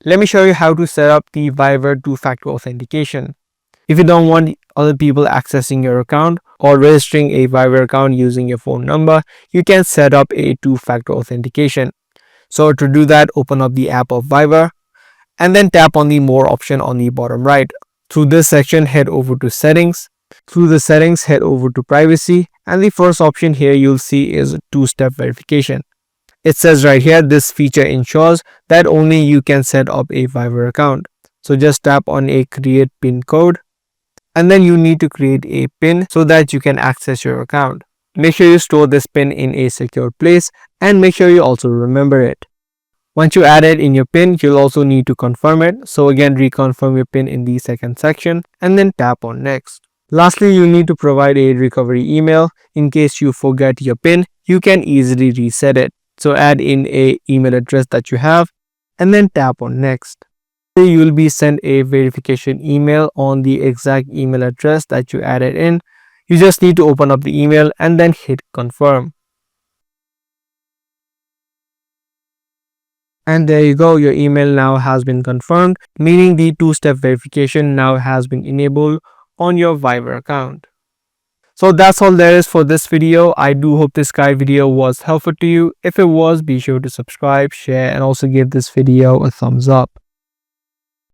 Let me show you how to set up the Viviveror two-factor authentication. If you don't want other people accessing your account or registering a Viviveror account using your phone number, you can set up a two-factor authentication. So to do that, open up the app of Viviveror and then tap on the More option on the bottom right. Through this section, head over to Settings. Through the settings, head over to Privacy, and the first option here you'll see is two-step verification. It says right here, this feature ensures that only you can set up a Viviveror account. So just tap on a Create PIN code, and then you need to create a PIN so that you can access your account. Make sure you store this PIN in a secure place and make sure you also remember it. Once you add it in your PIN, you'll also need to confirm it. So again, reconfirm your PIN in the second section and then tap on Next. Lastly, you need to provide a recovery email. In case you forget your PIN, you can easily reset it. So add in a email address that you have and then tap on Next. You will be sent a verification email on the exact email address that you added in. You just need to open up the email and then hit confirm. And there you go, your email now has been confirmed, meaning the two-step verification now has been enabled on your Viviveror account. So that's all there is for this video. I do hope this guide video was helpful to you. If it was, be sure to subscribe, share, and also give this video a thumbs up.